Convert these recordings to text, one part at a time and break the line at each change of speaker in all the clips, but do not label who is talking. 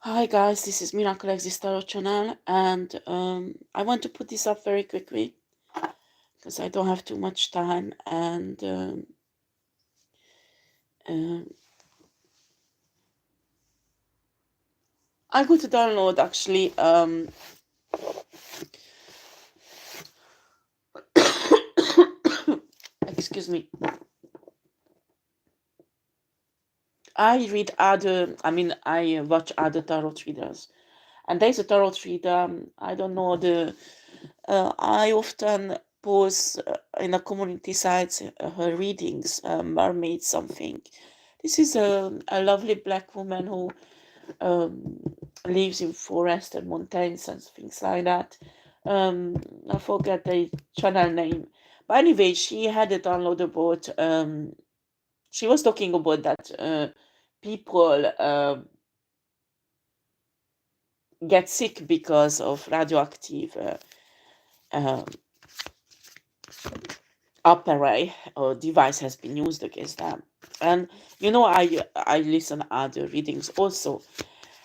Hi guys, this is Miracle Exist Tarot channel, and I want to put this up very quickly because I don't have too much time, and um I go to download actually. Excuse me. I watch other tarot readers, and there's a tarot reader. I don't know the. I often post in a community sites her readings, mermaid something. This is a lovely black woman who um, lives in forest and mountains and things like that. I forget the channel name. But anyway, she had a download about, she was talking about that people get sick because of radioactive uh, appareil or device has been used against them. And I listen other readings also.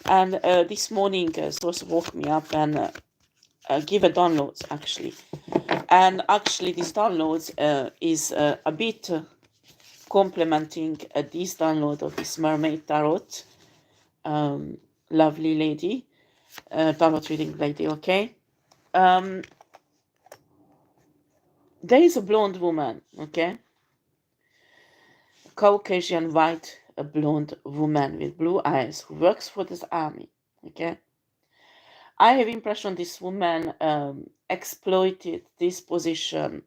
And this morning, source woke me up and give a downloads actually. And actually, this downloads is a bit complementing this download of this mermaid tarot, um, lovely lady, tarot reading lady. Okay. Um, there is a blonde woman. Okay. Caucasian white, a blonde woman with blue eyes who works for this army. Okay. I have impression this woman exploited this position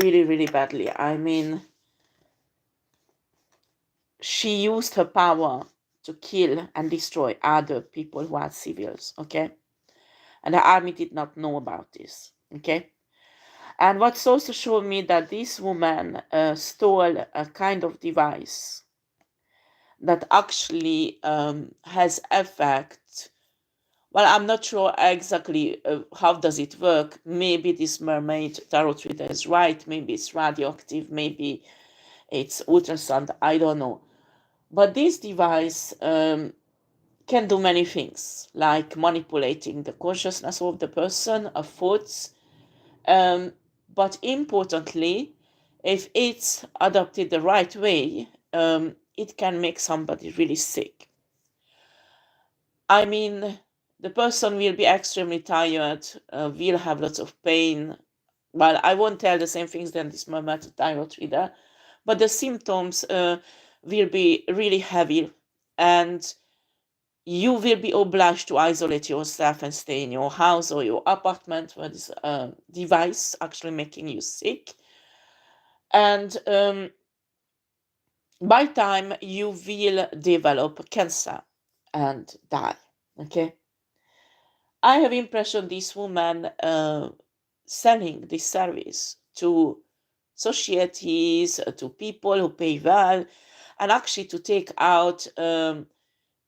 really, really badly. I mean, she used her power to kill and destroy other people who are civilians, okay? And the army did not know about this, okay? And what's also showed me that this woman stole a kind of device that actually has effect. Well, I'm not sure exactly how does it work. Maybe this mermaid tarot reader is right. Maybe it's radioactive. Maybe it's ultrasound. I don't know. But this device can do many things, like manipulating the consciousness of the person, of thoughts. But importantly, if it's adopted the right way, it can make somebody really sick. I mean, the person will be extremely tired, will have lots of pain. Well, I won't tell the same things than this mermaid tarot reader, but the symptoms will be really heavy, and you will be obliged to isolate yourself and stay in your house or your apartment where this device actually making you sick. And by time you will develop cancer and die. Okay. I have impression this woman selling this service to societies, to people who pay well, and actually to take out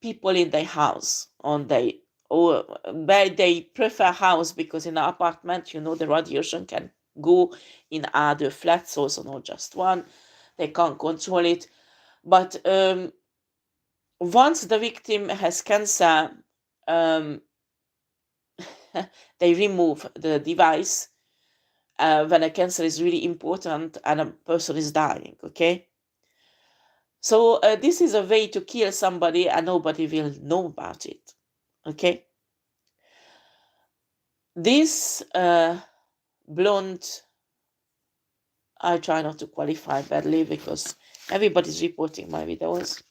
people in their house on their, or but they prefer house because in an apartment, the radiation can go in other flats also, not just one. They can't control it. But once the victim has cancer, um, they remove the device when a cancer is really important and a person is dying. Okay. So this is a way to kill somebody and nobody will know about it. Okay. This blonde, I try not to qualify badly because everybody's reporting my videos.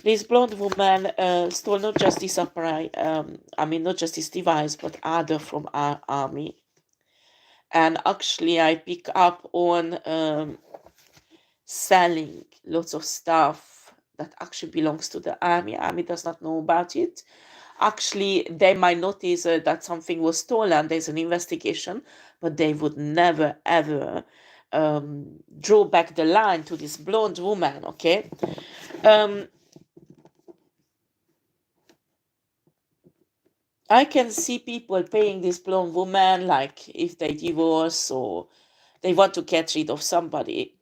This blonde woman stole not just this upright, not just this device, but other from our army. And actually, I pick up on selling lots of stuff that actually belongs to the army. Army does not know about it. Actually, they might notice that something was stolen. There's an investigation, but they would never ever draw back the line to this blonde woman. Okay. I can see people paying this blonde woman, like if they divorce or they want to get rid of somebody.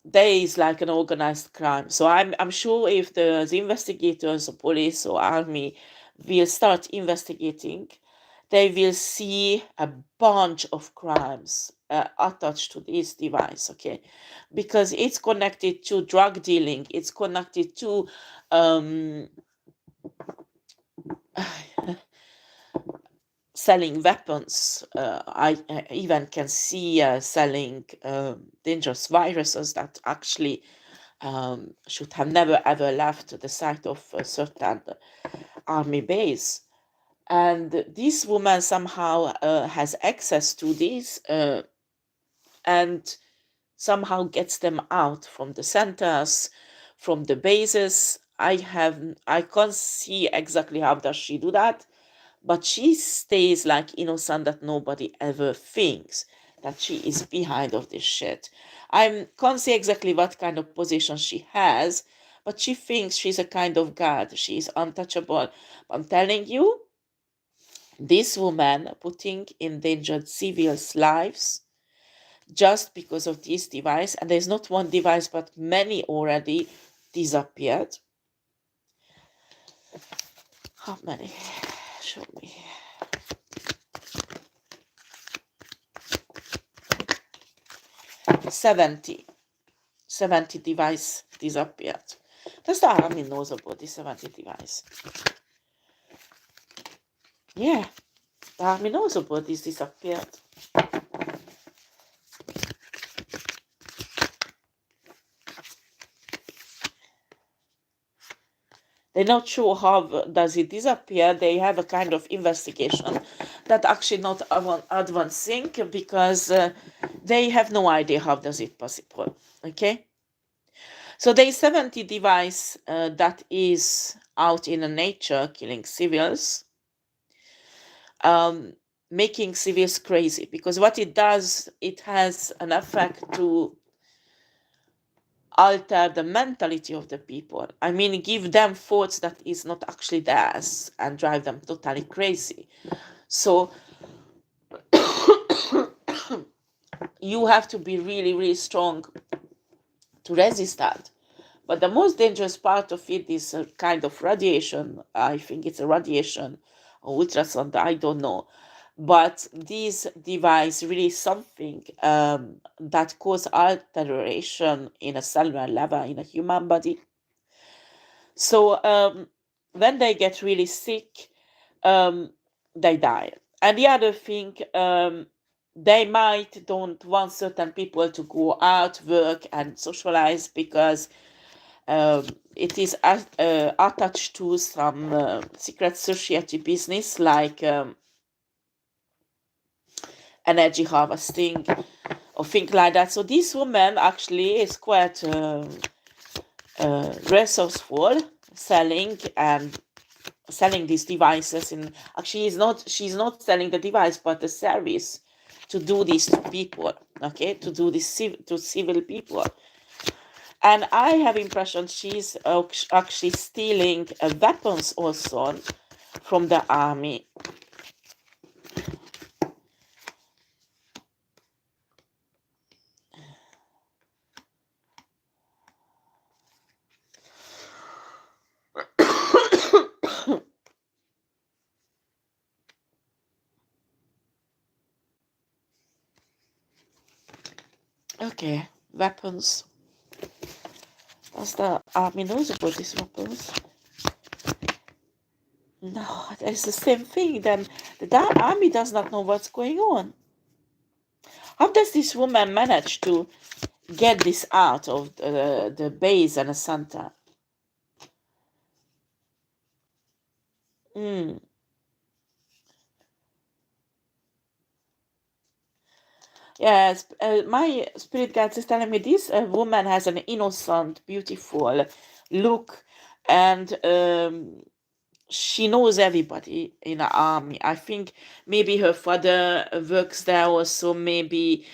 there is like an organized crime. So I'm sure if the investigators or police or army will start investigating, they will see a bunch of crimes attached to this device, okay? Because it's connected to drug dealing, it's connected to selling weapons. I even can see selling dangerous viruses that actually should have never ever left the site of a certain army base. And this woman somehow has access to these and somehow gets them out from the centers, from the bases. I can't see exactly how does she do that, but she stays like innocent that nobody ever thinks that she is behind of this shit. I can't say exactly what kind of position she has, but she thinks she's a kind of god. She is untouchable. I'm telling you, this woman putting in danger civils' lives just because of this device, and there's not one device but many already disappeared. How many? Show me. 70 device disappeared. Does the army knows about the 70 device? Yeah, the army knows about this disappeared. They're not sure how does it disappear. They have a kind of investigation that actually not advancing because they have no idea how does it possible. Okay. So there is 70 device that is out in the nature killing civils, making civils crazy, because what it does, it has an effect to alter the mentality of the people. I mean, give them thoughts that is not actually theirs and drive them totally crazy. So you have to be really, really strong to resist that. But the most dangerous part of it is a kind of radiation. I think it's a radiation or ultrasound, I don't know. But this device really is something that causes alteration in a cellular level in a human body. So when they get really sick, they die. And the other thing, they might don't want certain people to go out, work, and socialize because it is attached to some secret society business like energy harvesting or things like that. So this woman actually is quite resourceful, selling these devices. And actually, she's not selling the device, but the service to do this to people. Okay, to do this to civil people. And I have impression she's actually stealing weapons also from the army. Okay, weapons. Does the army knows about these weapons? No, it's the same thing. Then the army does not know what's going on. How does this woman manage to get this out of the base and the center? Yes, my spirit guide is telling me this woman has an innocent, beautiful look, and she knows everybody in the army. I think maybe her father works there also, maybe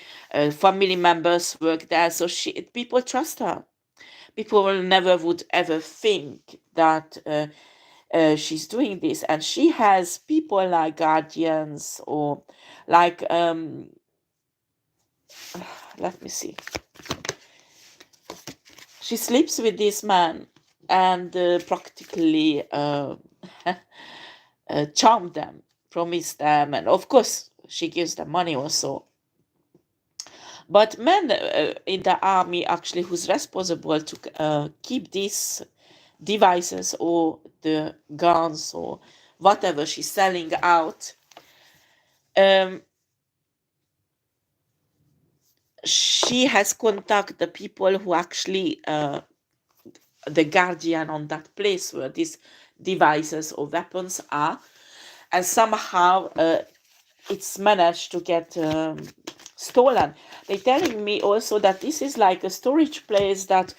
family members work there, so people trust her. People will never would ever think that she's doing this, and she has people like guardians or like let me see. She sleeps with this man and practically charm them, promise them, and of course she gives them money also. But men in the army actually who's responsible to keep these devices or the guns or whatever she's selling out, she has contacted the people who actually the guardian on that place where these devices or weapons are, and somehow it's managed to get stolen. They're telling me also that this is like a storage place that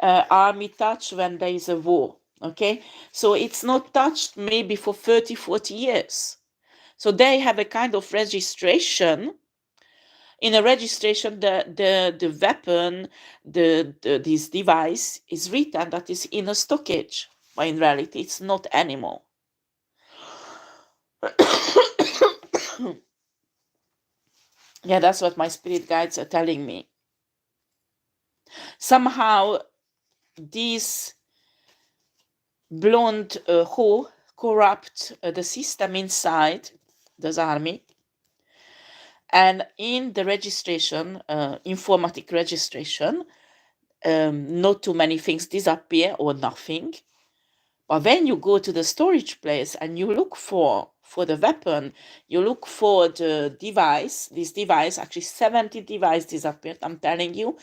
army touch when there is a war. Okay, so it's not touched maybe for 30-40 years. So they have a kind of registration. In a registration, the weapon, this device is written that is in a stockage, but in reality it's not anymore. Yeah, that's what my spirit guides are telling me. Somehow these blonde who corrupt the system inside this army, and in the registration, informatic registration, not too many things disappear or nothing. But when you go to the storage place and you look for the weapon, you look for the device, this device, actually 70 devices disappeared, I'm telling you.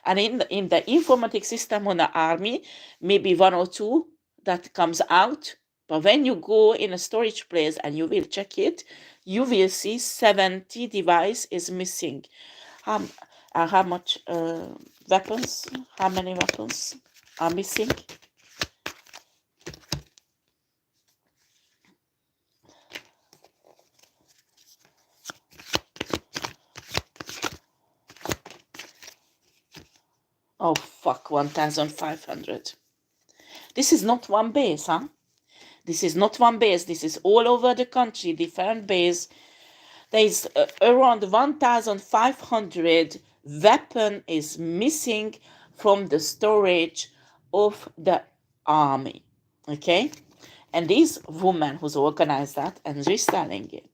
And in the informatic system on the army, maybe one or two that comes out. But when you go in a storage place and you will check it, you will see 70 device is missing. How much weapons? How many weapons are missing? Oh, fuck, 1,500. This is not one base, huh? This is not one base. This is all over the country, different base. There is around 1,500 weapon is missing from the storage of the army. Okay? And this woman who's organized that and she's selling it.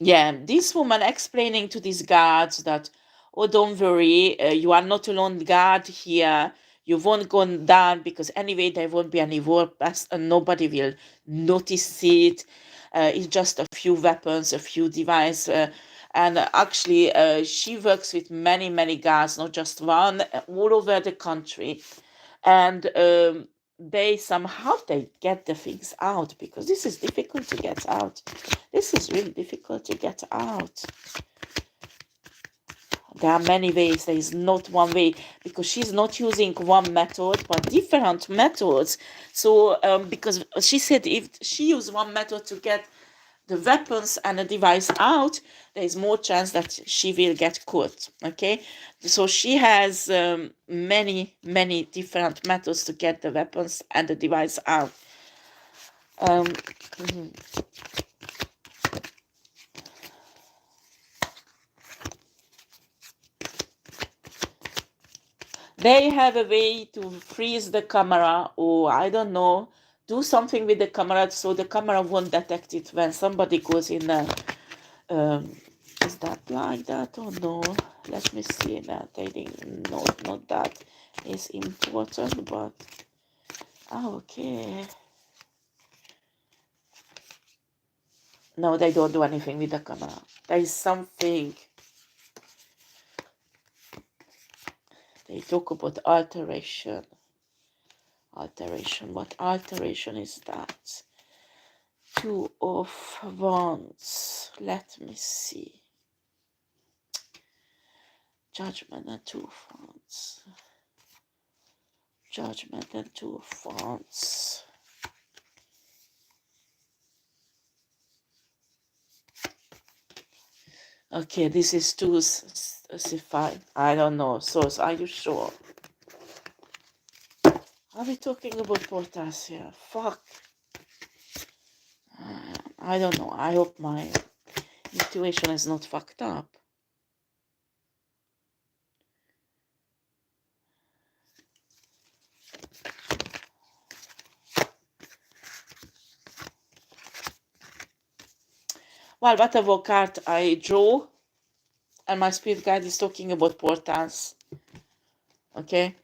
Yeah, this woman explaining to these guards that, oh, don't worry, you are not alone guard here. You won't go down because anyway there won't be any war, and nobody will notice it. It's just a few weapons, a few devices. And actually, she works with many, many guards, not just one, all over the country. And they get the things out, because this is difficult to get out. This is really difficult to get out. There are many ways. There is not one way, because she's not using one method but different methods. So because she said if she used one method to get the weapons and the device out, there is more chance that she will get caught. Okay, so she has many different methods to get the weapons and the device out. They have a way to freeze the camera, or I don't know, do something with the camera so the camera won't detect it when somebody goes in there. Is that like that or no? Let me see that. I think not that is important, but okay. No, they don't do anything with the camera. There is something. They talk about alteration. Alteration. What alteration is that? Two of Wands. Let me see. Judgment and Two of Wands. Judgment and Two of Wands. Okay, this is too specified. I don't know. So, are you sure? Are we talking about portals here? Fuck. I don't know. I hope my Intuition is not fucked up. Well, whatever card I draw, and my spirit guide is talking about portals. Okay.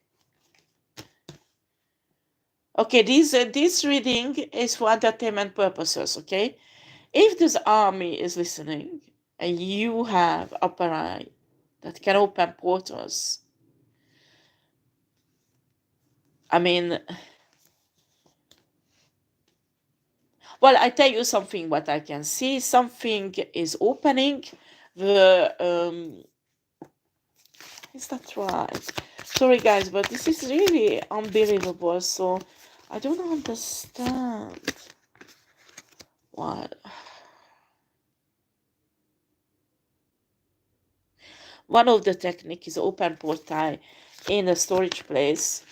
Okay, this reading is for entertainment purposes, okay? If this army is listening and you have upper eye that can open portals, I mean, well, I tell you something what I can see. Something is opening. Is that right? Sorry guys, but this is really unbelievable. So I don't understand. What? One of the technique is open portal in a storage place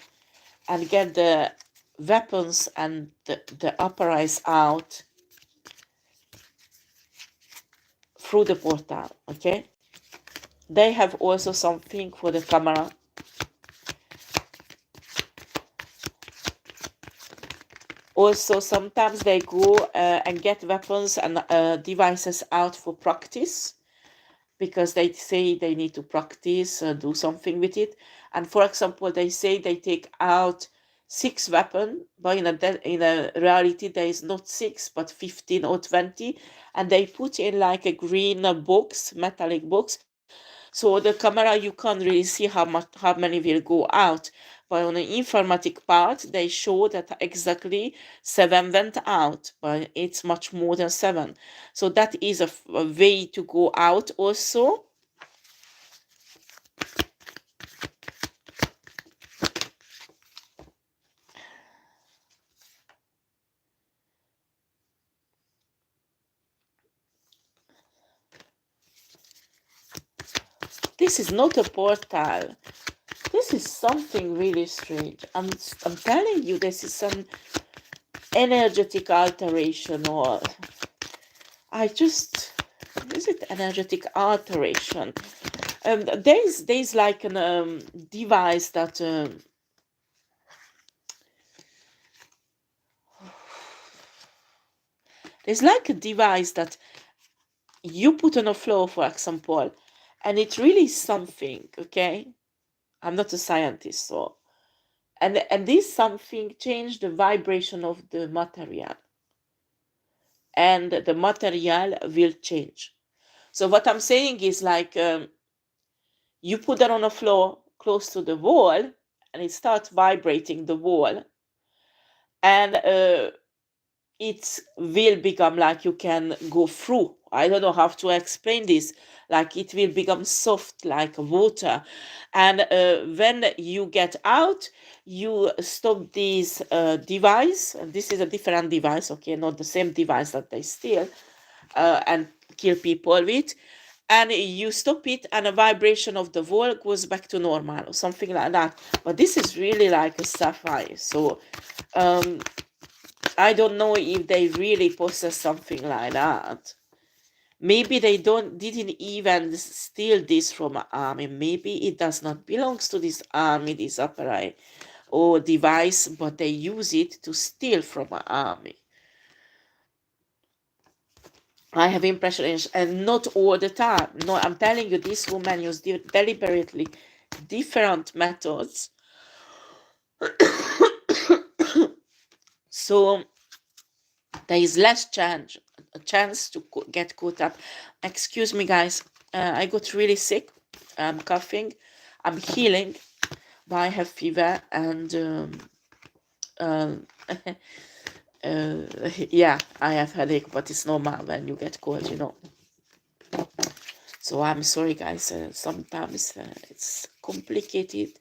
and get the weapons and the upper eyes out through the portal, okay? They have also something for the camera. Also, sometimes they go and get weapons and devices out for practice because they say they need to practice, do something with it. And for example, they say they take out 6 weapons, but in a reality there is not 6 but 15 or 20, and they put in like a green box, metallic box. So the camera, you can't really see how many will go out. But on the informatic part, they show that exactly 7 went out, but it's much more than 7. So that is a way to go out also. This is not a portal. This is something really strange. I'm telling you, this is some energetic alteration, or is it energetic alteration? There's like an device that there's like a device that you put on a floor, for example, and it really is something. Okay, I'm not a scientist, so and this something changed the vibration of the material, and the material will change. So what I'm saying is like you put that on a floor close to the wall, and it starts vibrating the wall, and it will become like you can go through. I don't know how to explain this. Like it will become soft like water, and when you get out, you stop this device. And this is a different device, okay, not the same device that they steal and kill people with. And you stop it, and a vibration of the wall goes back to normal or something like that. But this is really like a sapphire. So I don't know if they really possess something like that. Maybe they didn't even steal this from an army. Maybe it does not belongs to this army, this apparatus or device, but they use it to steal from an army. I have impression, and not all the time. No, I'm telling you, this woman used deliberately different methods. So there is less chance to get caught up. Excuse me, guys. I got really sick. I'm coughing. I'm healing, but I have fever and yeah, I have headache, but it's normal when you get cold, you know. So I'm sorry, guys. Sometimes it's complicated.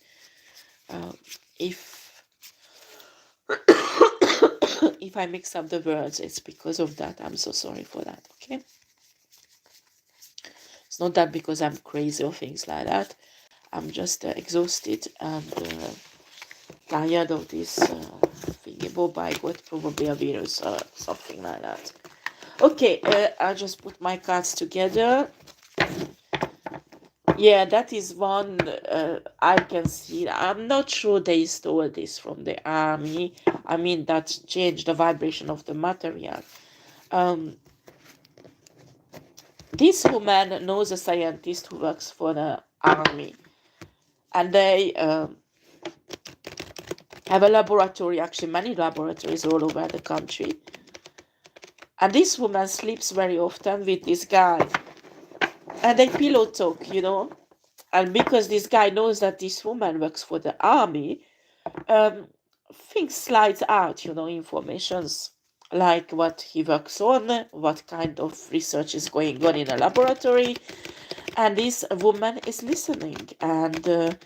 If if I mix up the words, it's because of that. I'm so sorry for that. Okay. It's not that because I'm crazy or things like that. I'm just exhausted and tired of this thingy. Bob, I got probably a virus or something like that. Okay, I just put my cards together. Yeah, that is one I can see. I'm not sure they stole this from the army. I mean, that changed the vibration of the material. Um, this woman knows a scientist who works for the army, and they have a laboratory, actually many laboratories all over the country. And this woman sleeps very often with this guy, and they pillow talk, And because this guy knows that this woman works for the army, um, things slides out, informations like what he works on, what kind of research is going on in a laboratory, and this woman is listening, and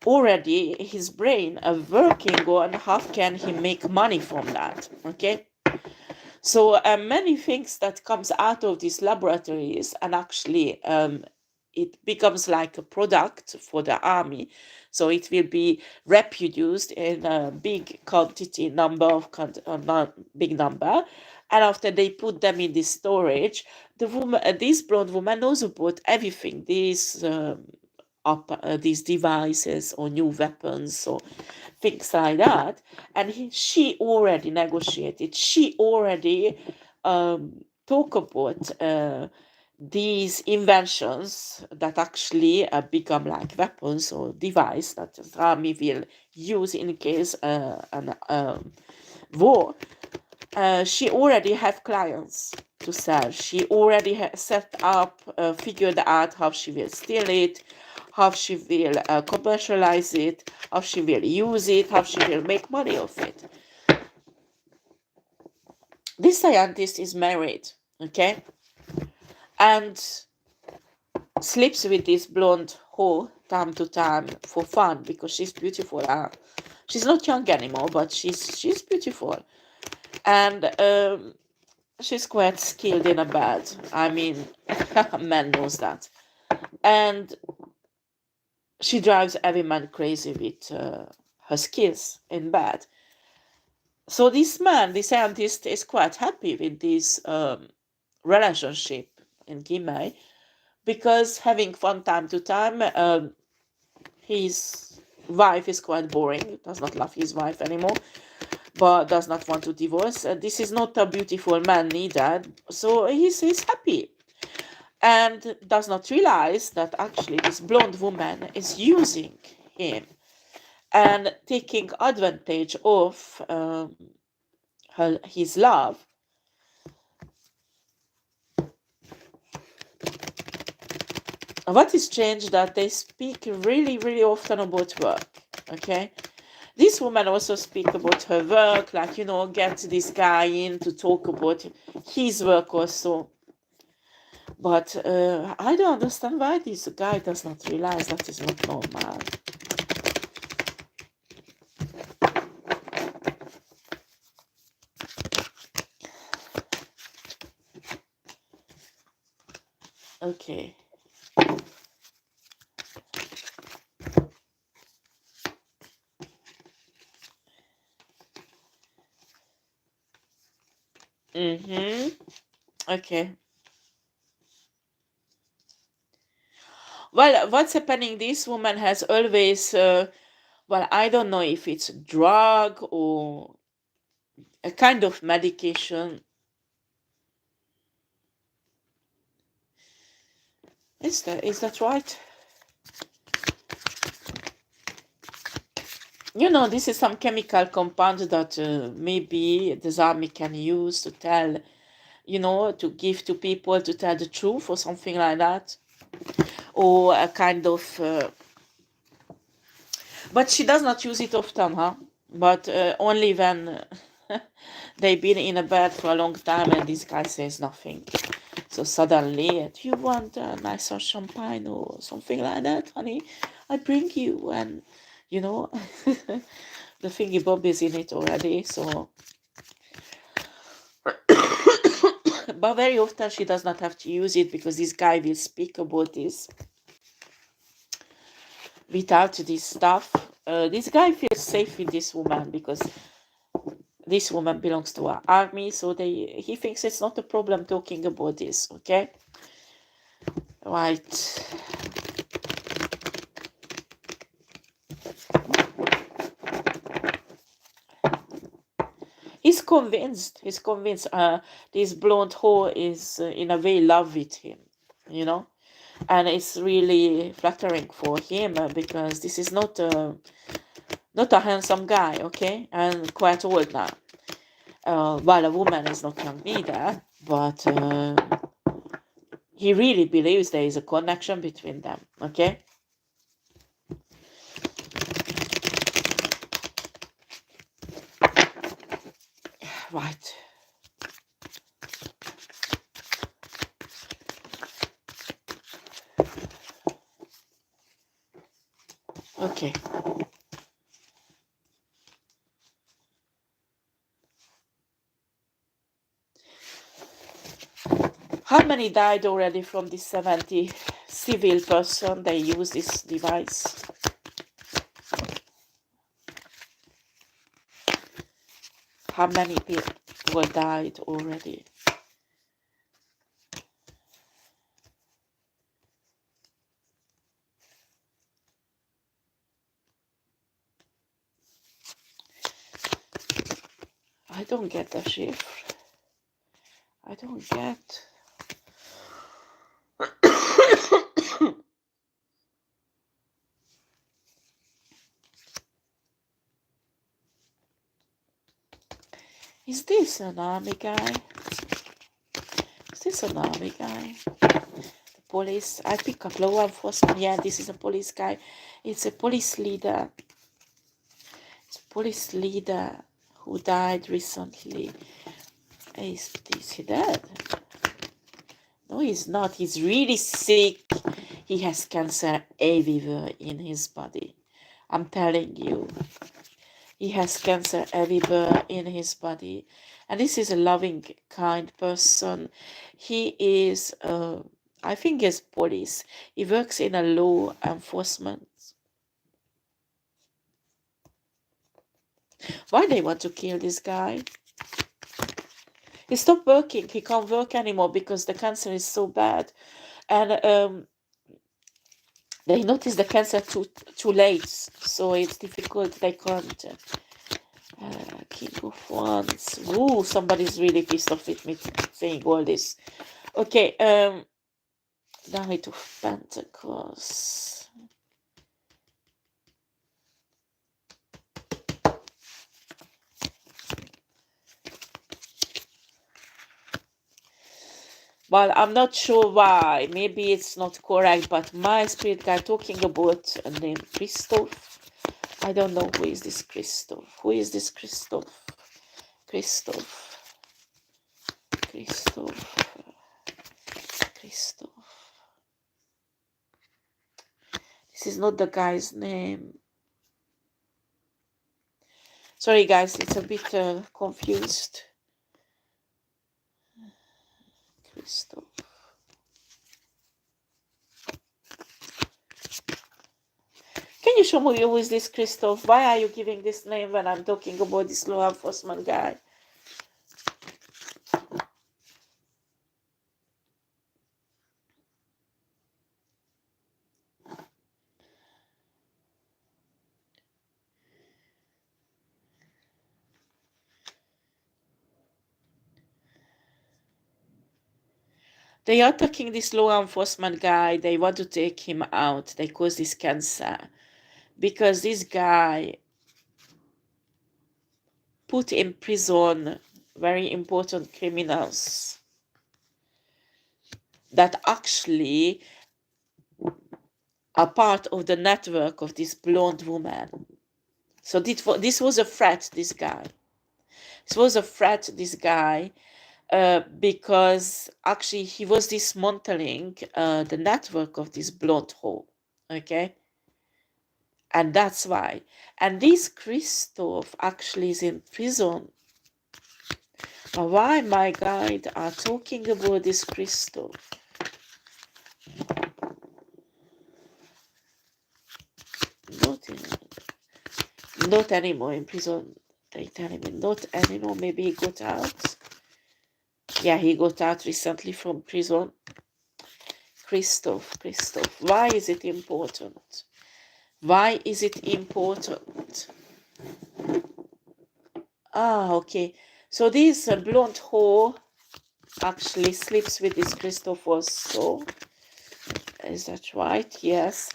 already his brain are working on how can he make money from that. Okay, so many things that comes out of these laboratories, and actually it becomes like a product for the army. So it will be reproduced in a big quantity number of not big number, and after they put them in this storage, the woman, this blonde woman, knows about everything. These devices or new weapons or things like that, and she already negotiated. She already talk about these inventions that actually become like weapons or device that the army will use in case an war. She already have clients to sell. She already set up, figured out how she will steal it, how she will commercialize it, how she will use it, how she will make money of it. This scientist is married, okay, and sleeps with this blonde whore time to time for fun because she's beautiful. She's not young anymore, but she's beautiful, and she's quite skilled in a bed. I mean, man knows that. And she drives every man crazy with her skills in bed. So this man, the scientist, is quite happy with this relationship in Gimei, because having fun time to time, his wife is quite boring, does not love his wife anymore, but does not want to divorce. This is not a beautiful man neither, so he's happy, and does not realize that actually this blonde woman is using him and taking advantage of his love. What is changed that they speak really, really often about work. Okay, this woman also speak about her work, like get this guy in to talk about his work also. But I don't understand why this guy does not realize that is not normal. Okay. Okay. Well, what's happening? This woman has always, well, I don't know if it's a drug or a kind of medication. Is that right? This is some chemical compound that maybe the army can use to tell, to give to people to tell the truth or something like that. Or a kind of, but she does not use it often, huh? But only when they've been in a bed for a long time and this guy says nothing. So suddenly, do you want a nice champagne or something like that, honey? I bring you, and the thingy bob is in it already. So, but very often she does not have to use it because this guy will speak about this without this stuff. This guy feels safe with this woman because this woman belongs to our army, so he thinks it's not a problem talking about this, okay? Right. He's convinced this blonde whore is in a way in love with him, you know? And it's really flattering for him because this is not a handsome guy, okay? And quite old now. While a woman is not young either, but he really believes there is a connection between them, okay? Right. Okay. How many died already from this 70 civil person they use this device? How many people died already? I don't get the shift. I don't get. Is this an army guy? Is this an army guy? The police. I pick up law enforcement. Yeah, this is a police guy. It's a police leader. It's a police leader who died recently. Is he dead? No, he's not. He's really sick. He has cancer everywhere in his body. I'm telling you. He has cancer everywhere in his body. And this is a loving, kind person. He is, I think he's police. He works in a law enforcement. Why they want to kill this guy? He stopped working. He can't work anymore because the cancer is so bad. And they notice the cancer too late. So it's difficult. They can't. King of Wands. Ooh, somebody's really pissed off with me saying all this. Okay, Knight of Pentacles. Well, I'm not sure why. Maybe it's not correct, but my spirit guide talking about a name Christoph. I don't know who is this Christoph. Who is this Christoph? Christoph. This is not the guy's name. Sorry, guys, it's a bit confused. Christoph. Can you show me who is this Christoph? Why are you giving this name when I'm talking about this law enforcement guy? They are attacking this law enforcement guy. They want to take him out. They cause this cancer. Because this guy put in prison very important criminals that actually are part of the network of this blonde woman. So this was a threat, this guy. This was a threat, this guy. Because actually he was dismantling the network of this blonde hole, okay? And that's why. And this Christoph actually is in prison. But why my guide are talking about this Christoph? Not anymore in prison. They telling me not anymore. Maybe he got out. Yeah, he got out recently from prison. Christoph, why is it important? Why is it important? Ah, okay. So this blonde whore actually sleeps with this Christoph also. Is that right? Yes.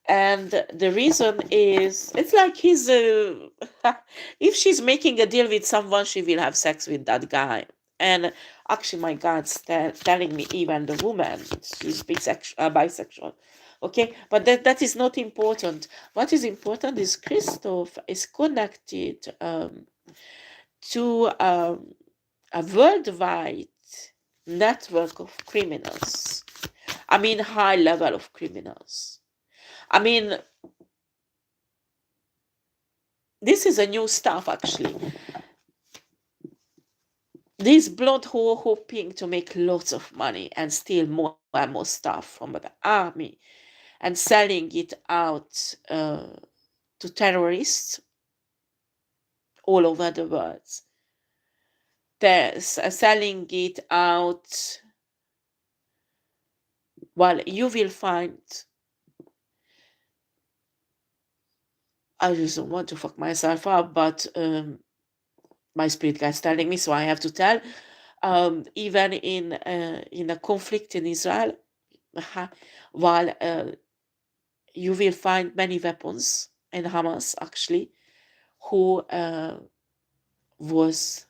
And the reason is, it's like he's if she's making a deal with someone, she will have sex with that guy. And actually, my God's telling me even the woman, she's bisexual. Okay, but that is not important. What is important is Christoph is connected to a worldwide network of criminals. I mean, high level of criminals. I mean, this is a new stuff actually. This blonde whore hoping to make lots of money and steal more and more stuff from the army and selling it out to terrorists all over the world. They're selling it out. Well, you will find. I just don't want to fuck myself up, but my spirit guide's telling me, so I have to tell. Even in a conflict in Israel, while you will find many weapons in Hamas actually, who was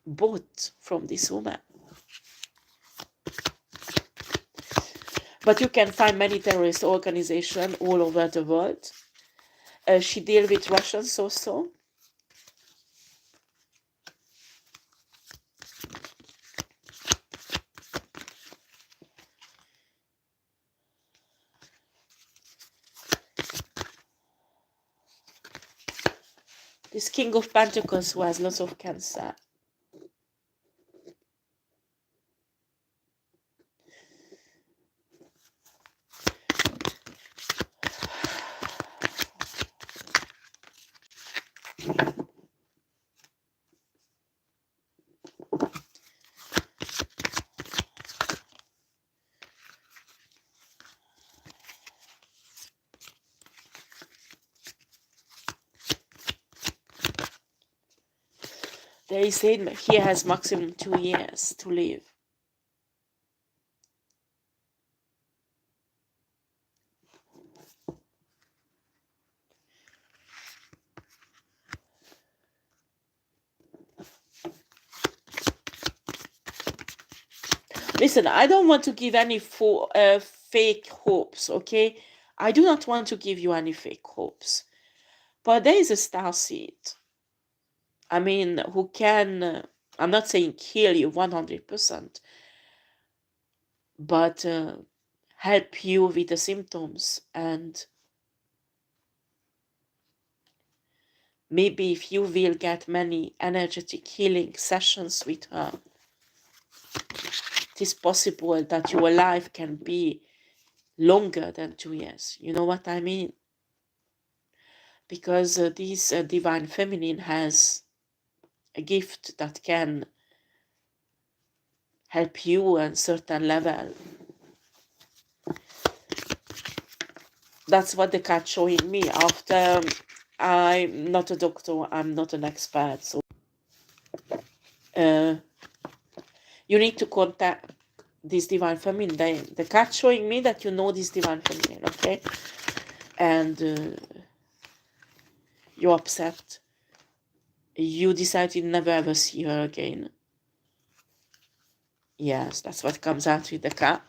bought from this woman. But you can find many terrorist organizations all over the world. She deals with Russians also. This King of Pentacles who has lots of cancer. They said he has maximum 2 years to live. Listen, I don't want to give any fake hopes, okay? I do not want to give you any fake hopes. But there is a star seed. I mean, who can, I'm not saying kill you 100%, but help you with the symptoms. And maybe if you will get many energetic healing sessions with her, it is possible that your life can be longer than 2 years. You know what I mean? Because this divine feminine has a gift that can help you on a certain level. That's what the card showing me. After, I'm not a doctor, I'm not an expert, so you need to contact this divine feminine. The card showing me that you know this divine feminine, okay? And you're upset. You decided never ever see her again. Yes, that's what comes out with the card.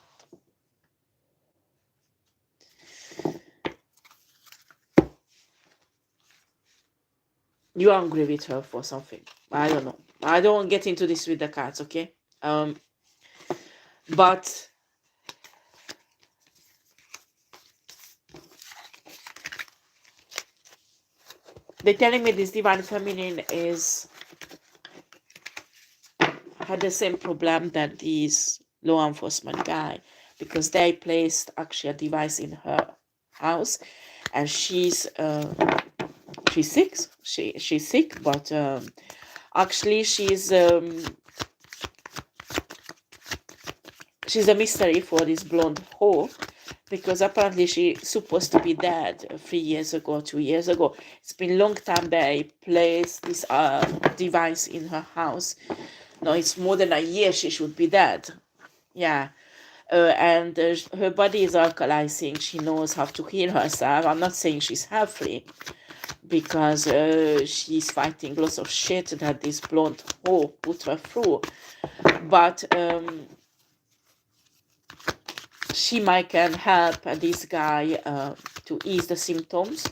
You're angry with her for something. I don't know. I don't get into this with the cards, okay? But they're telling me this divine feminine had the same problem that this law enforcement guy, because they placed actually a device in her house, and she's sick. She's sick, but Actually, she's a mystery for this blonde whore, because apparently she's supposed to be dead 3 years ago, 2 years ago. It's been a long time they placed this device in her house. No, it's more than a year she should be dead. Yeah. And her body is alkalizing. She knows how to heal herself. I'm not saying she's healthy, because she's fighting lots of shit that this blonde whore put her through. But she might can help this guy to ease the symptoms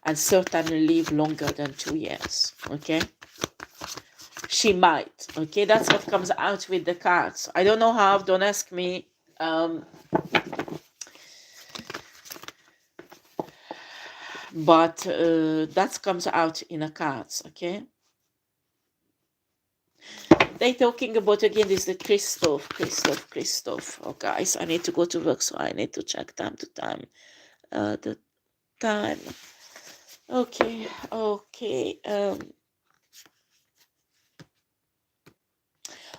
and certainly live longer than 2 years. Okay, she might. Okay, that's what comes out with the cards. I don't know how, don't ask me. But that comes out in a cards. Okay, they talking about again this the Christoph. Oh guys, I need to go to work, so I need to check time to time the time. Okay.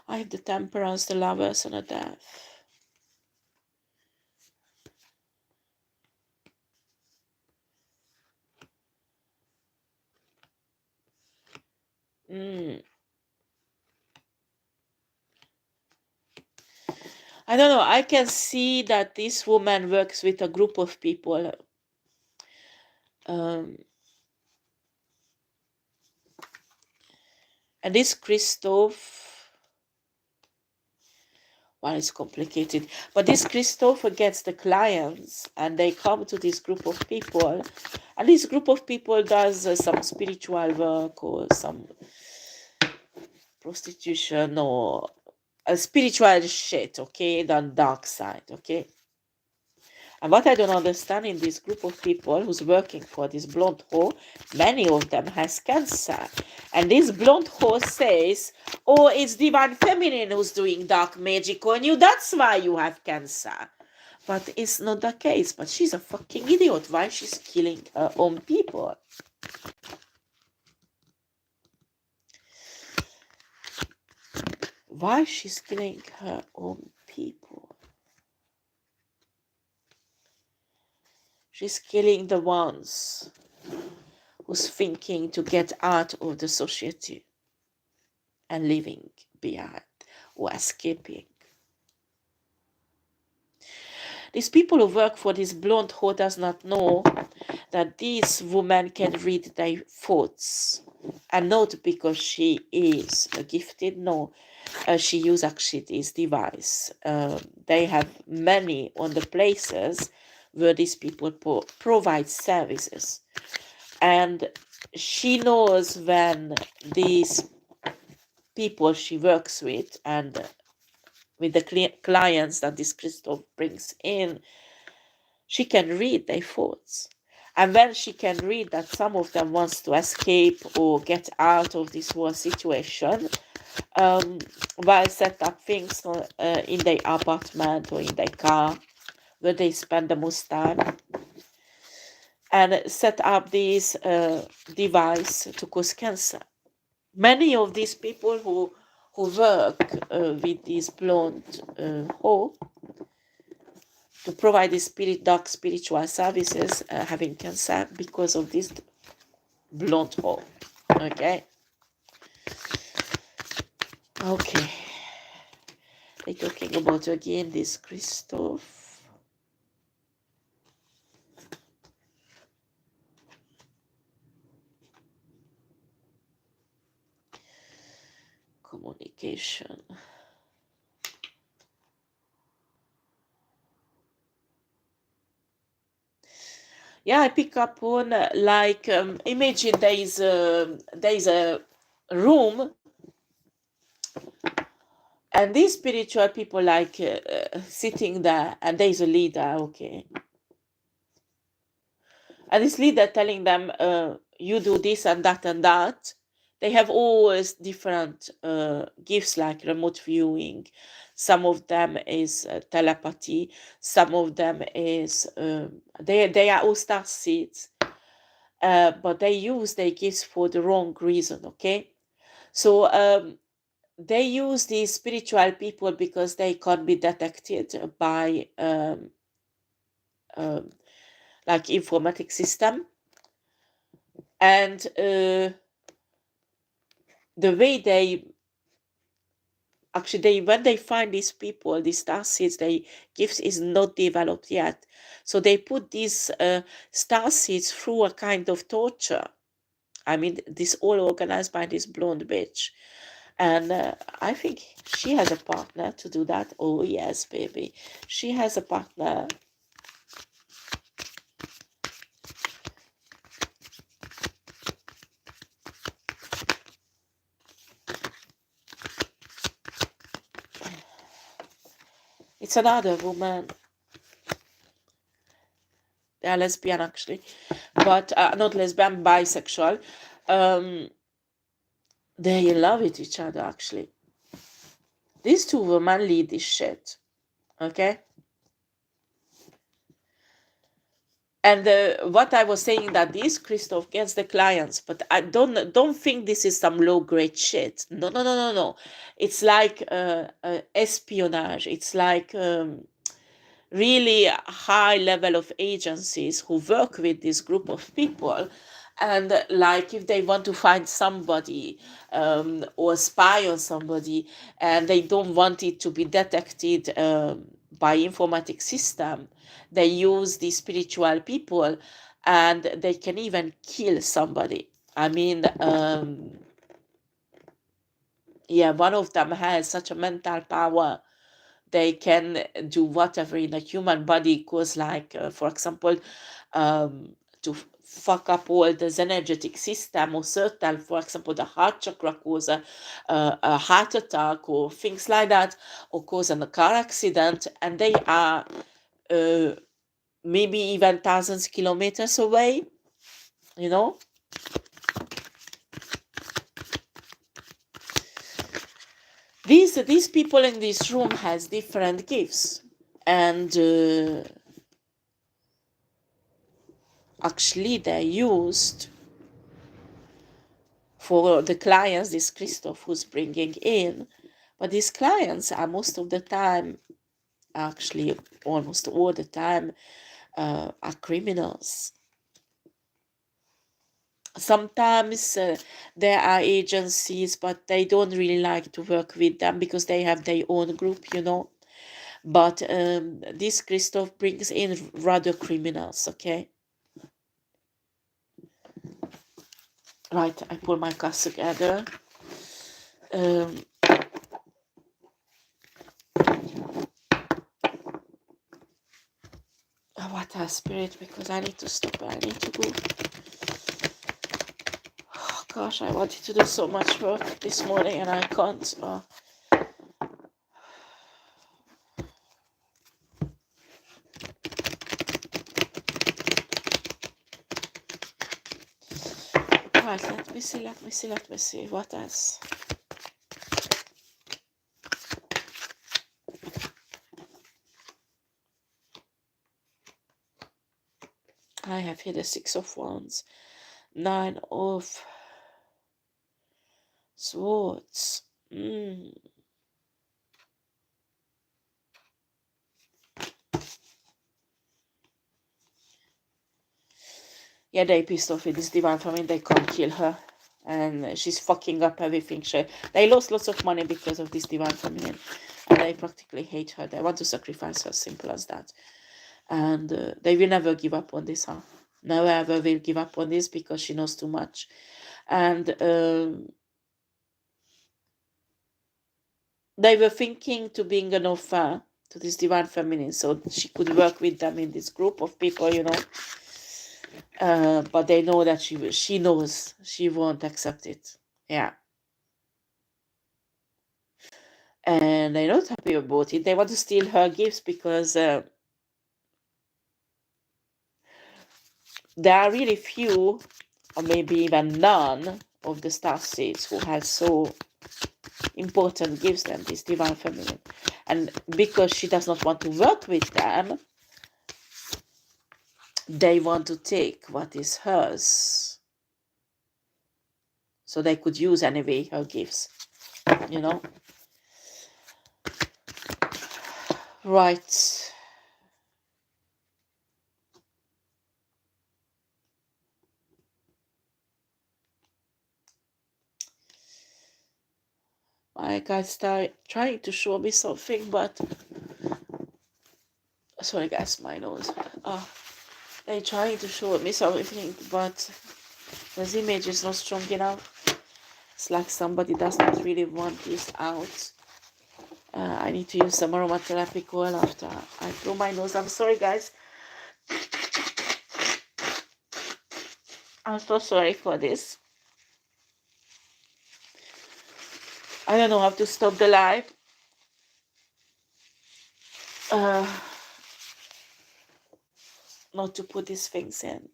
I have the Temperance, the Lovers, and a Death. I don't know. I can see that this woman works with a group of people. And this Christoph, well, it's complicated. But this Christoph gets the clients, and they come to this group of people. And this group of people does some spiritual work or some prostitution or spiritual shit, okay, the dark side, okay. And what I don't understand in this group of people who's working for this blonde whore, many of them has cancer. And this blonde whore says, oh, it's divine feminine who's doing dark magic on you, that's why you have cancer. But it's not the case. But she's a fucking idiot. Why she's killing her own people? Why she's killing her own people? She's killing the ones who's thinking to get out of the society and living behind or escaping. These people who work for this blonde whore does not know that this woman can read their thoughts, and not because she is gifted. No, she uses actually this device. They have many on the places where these people provide services, and she knows when these people she works with and with the clients that this Christoph brings in, she can read their thoughts. And when she can read that some of them wants to escape or get out of this whole situation, while set up things in their apartment or in their car where they spend the most time, and set up this device to cause cancer. Many of these people who work with this blonde whore to provide these dark spiritual services having cancer because of this blonde whore. Okay. They're talking about again this Christoph. Communication. Yeah, I pick up on imagine there is a room, and these spiritual people sitting there, and there is a leader, okay, and this leader telling them, you do this and that and that. They have always different gifts, like remote viewing. Some of them is telepathy. Some of them is they are all star seeds, but they use their gifts for the wrong reason. Okay, So they use these spiritual people because they can't be detected by um, like informatic system. And the way they actually, they when they find these people, these star seeds, they gifts is not developed yet, so they put these star seeds through a kind of torture. I mean, this all organized by this blonde bitch. And I think she has a partner to do that. Oh yes, baby, she has a partner. It's another woman. They are lesbian actually, but not lesbian, bisexual. um they love with each other actually. These two women lead this shit, okay? And what I was saying, that this Christoph gets the clients, but I don't think this is some low grade shit. No, no, no, no, no. It's like espionage. It's like really high level of agencies who work with this group of people. And like if they want to find somebody or spy on somebody, and they don't want it to be detected by informatic system, they use these spiritual people, and they can even kill somebody. I mean, yeah, one of them has such a mental power. They can do whatever in a human body, cause like for example to fuck up all the energetic system, or certain, for example the heart chakra, cause a heart attack or things like that, or cause a car accident, and they are uh, maybe even thousands kilometers away, you know. These people in this room has different gifts, and actually they're used for the clients this Christoph who's bringing in. But these clients are most of the time, actually almost all the time, are criminals. Sometimes there are agencies, but they don't really like to work with them because they have their own group, you know. But this Christoph brings in rather criminals, okay? Right, I pull my cards together. Um, what a spirit, because I need to stop. I need to go. Oh, gosh, I wanted to do so much work this morning and I can't. Right, let me see. What else? I have here the Six of Wands, Nine of Swords. Yeah, they pissed off with this divine family. They can't kill her, and she's fucking up everything. They lost lots of money because of this divine feminine, and they practically hate her. They want to sacrifice her, simple as that. And they will never give up on this, huh? Never ever will give up on this because she knows too much. And they were thinking to being an offer to this divine feminine, so she could work with them in this group of people, you know. But they know that she knows she won't accept it. Yeah. And they're not happy about it. They want to steal her gifts because there are really few, or maybe even none, of the star seeds who has so important gifts than this divine feminine. And because she does not want to work with them, they want to take what is hers. so they could use anyway her gifts, you know. Right. My guys trying to show me something, but sorry guys, my nose. They trying to show me something, but this image is not strong enough. It's like somebody does not really want this out. I need to use some aromatherapy oil after I blow my nose. I'm sorry guys. I'm so sorry for this. I don't know how to stop the live. Not to put these things in.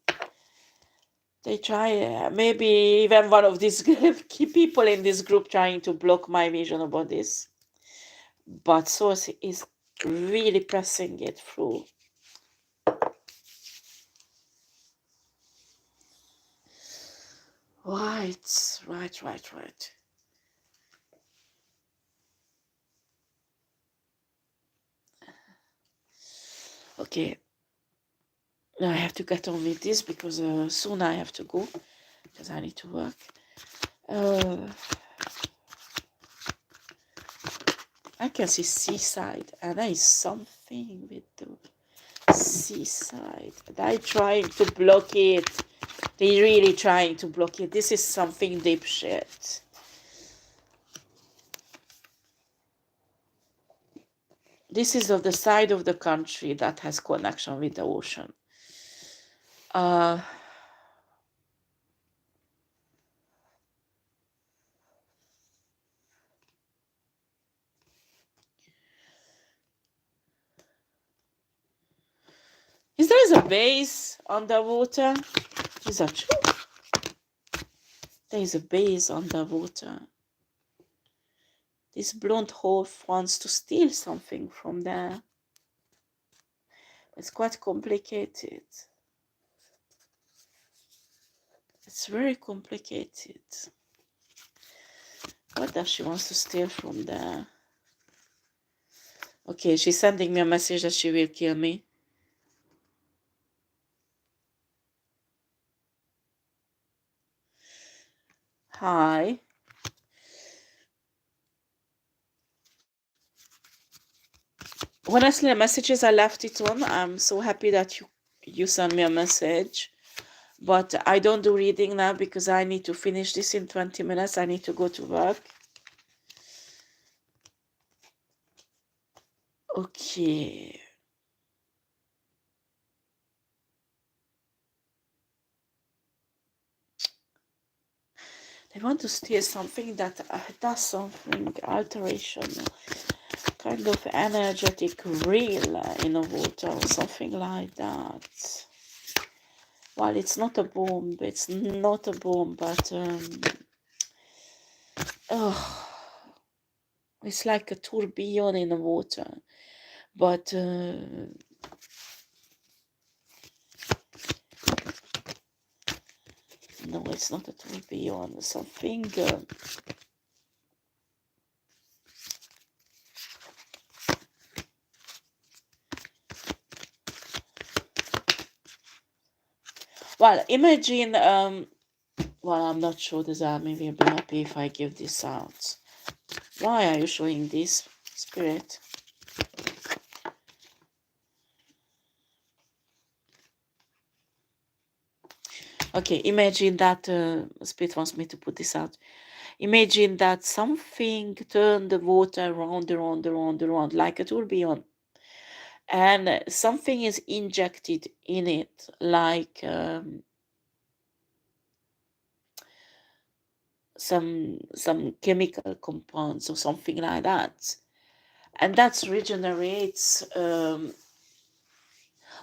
They try, maybe even one of these key people in this group trying to block my vision about this. But Source is really pressing it through. Right. Okay. Now I have to get on with this because soon I have to go because I need to work. I can see seaside, and there is something with the seaside. They're trying to block it. They're really trying to block it. This is something deep shit. This is of the side of the country that has connection with the ocean. Is there a base underwater? Is that true? There is a base underwater. This blonde wolf wants to steal something from there. It's quite complicated. It's very complicated. What does she want to steal from there? Okay, she's sending me a message that she will kill me. Hi. Honestly, the messages I left it on. I'm so happy that you sent me a message. But I don't do reading now because I need to finish this in 20 minutes. I need to go to work. Okay. They want to steal something that does something, alteration, kind of energetic reel in the water or something like that. Well, it's not a bomb. It's not a bomb, but it's like a tourbillon in the water. But no, it's not a tourbillon. Something. Well, imagine. Well, I'm not sure the army will be happy if I give this out. Why are you showing this, Spirit? Okay, imagine that Spirit wants me to put this out. Imagine that something turned the water around, like a tourbillon. And something is injected in it, like some chemical compounds or something like that. And that regenerates... well,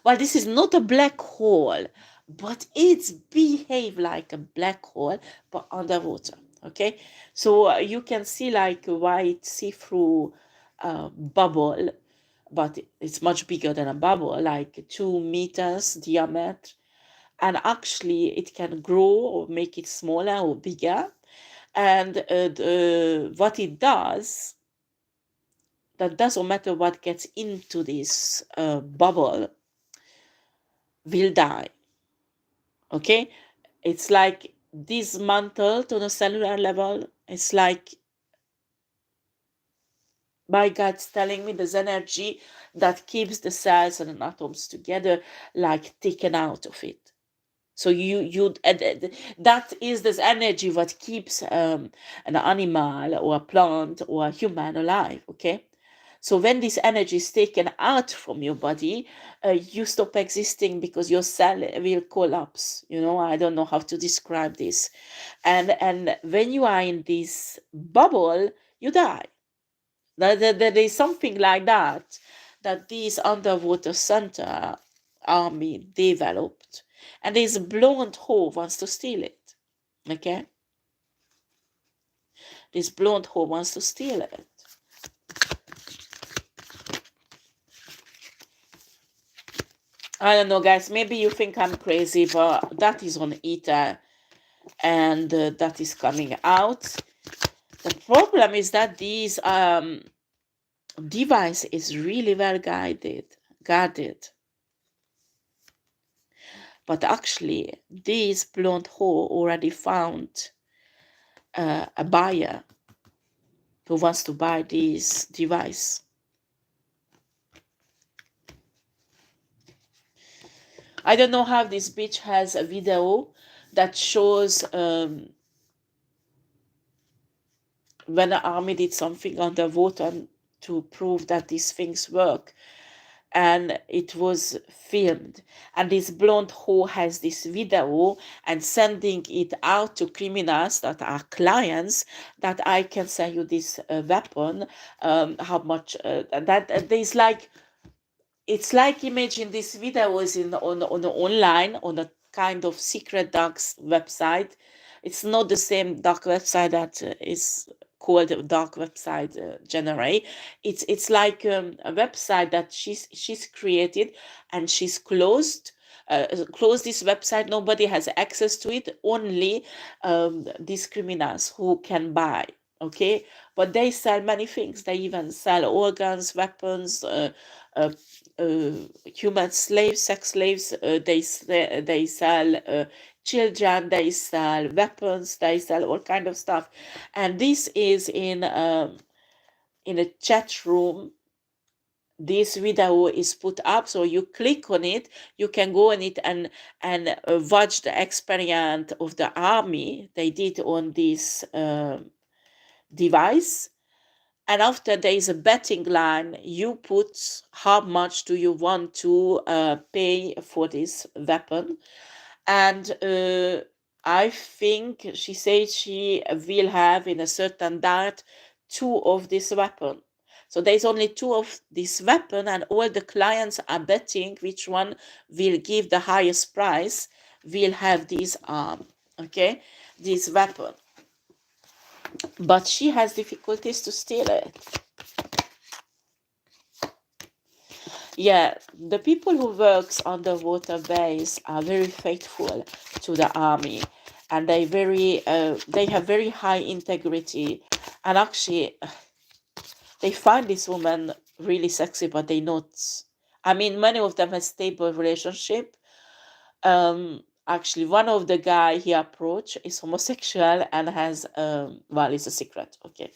this is not a black hole, but it's behave like a black hole, but underwater. Okay, so you can see like a white see-through bubble, but it's much bigger than a bubble, like 2 meters diameter, and actually it can grow or make it smaller or bigger, And what it does, that doesn't matter what gets into this bubble will die. Okay, it's like dismantled on a cellular level. It's like, my God's telling me there's energy that keeps the cells and atoms together, like taken out of it. So that is this energy what keeps an animal or a plant or a human alive. Okay, so when this energy is taken out from your body, you stop existing because your cell will collapse. I don't know how to describe this. And when you are in this bubble, you die. There is something like that this underwater center army developed, and this blonde whore wants to steal it. Okay, this blonde whore wants to steal it. I don't know, guys. Maybe you think I'm crazy, but that is on ETA, and that is coming out. The problem is that these device is really well guarded. But actually, this blonde whore already found a buyer who wants to buy this device. I don't know how this bitch has a video that shows when the army did something underwater to prove that these things work. And it was filmed, and this blonde whore has this video and sending it out to criminals that are clients, that I can sell you this weapon, how much that there's like, it's like, imagine this video was on online on a kind of secret dark website. It's not the same dark website that is called a dark website generally. It's like a website that she's created, and she's closed this website. Nobody has access to it, only these criminals who can buy. Okay, but they sell many things. They even sell organs, weapons, uh, human slaves, sex slaves. They sell children. They sell weapons. They sell all kind of stuff. And this is in a chat room. This video is put up, so you click on it. You can go on it and watch the experiment of the army they did on this device. And after there is a betting line, you put how much do you want to pay for this weapon. And I think she said she will have in a certain dart 2 of this weapon. So there's only 2 of this weapon, and all the clients are betting which one will give the highest price, will have this okay, this weapon. But she has difficulties to steal it. Yeah, the people who works on the water base are very faithful to the army, and they have very high integrity. And actually, they find this woman really sexy, but they not. I mean, many of them have stable relationship. Actually, one of the guy he approached is homosexual and has well, it's a secret. Okay,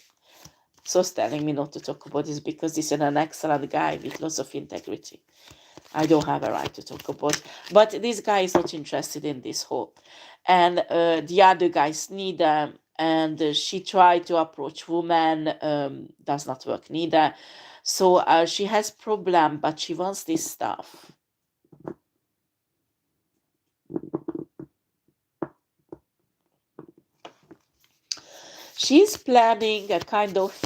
so it's telling me not to talk about this because this is an excellent guy with lots of integrity. I don't have a right to talk about, but this guy is not interested in this whole, and the other guys neither. And she tried to approach women, does not work neither. So she has problem, but she wants this stuff. She's planning a kind of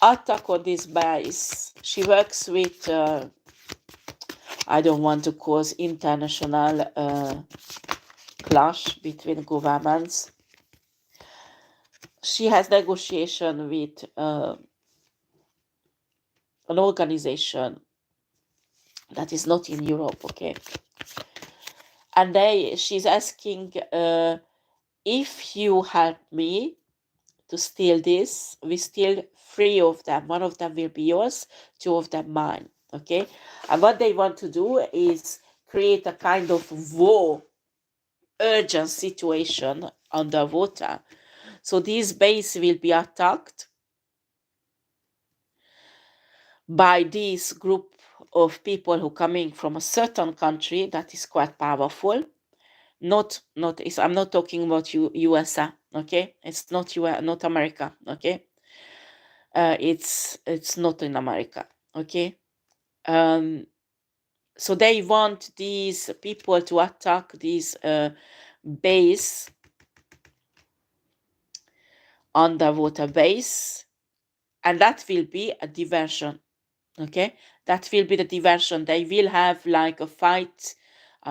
attack on this base. She works with, I don't want to cause international clash between governments. She has negotiation with an organization that is not in Europe, okay? And she's asking if you help me to steal this, we steal 3 of them. 1 of them will be yours, 2 of them mine. Okay? And what they want to do is create a kind of war, urgent situation underwater. So this base will be attacked by this group of people who coming from a certain country that is quite powerful. I'm not talking about USA, okay? It's not America, okay? It's not in America, okay? So they want these people to attack this base, underwater base, and that will be a diversion, okay? That will be the diversion. They will have like a fight.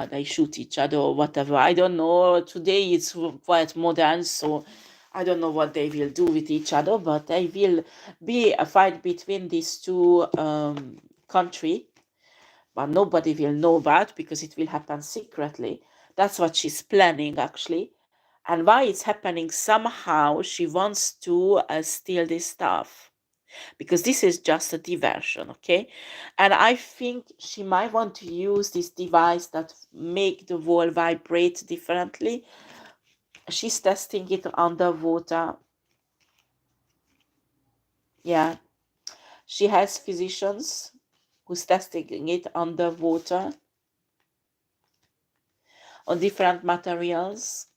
They shoot each other or whatever. I don't know. Today it's quite modern, so I don't know what they will do with each other, but they will be a fight between these two countries. But nobody will know about because it will happen secretly. That's what she's planning, actually. And why it's happening, somehow she wants to steal this stuff, because this is just a diversion, okay? And I think she might want to use this device that make the wall vibrate differently. She's testing it underwater. Yeah, she has physicians who's testing it underwater on different materials.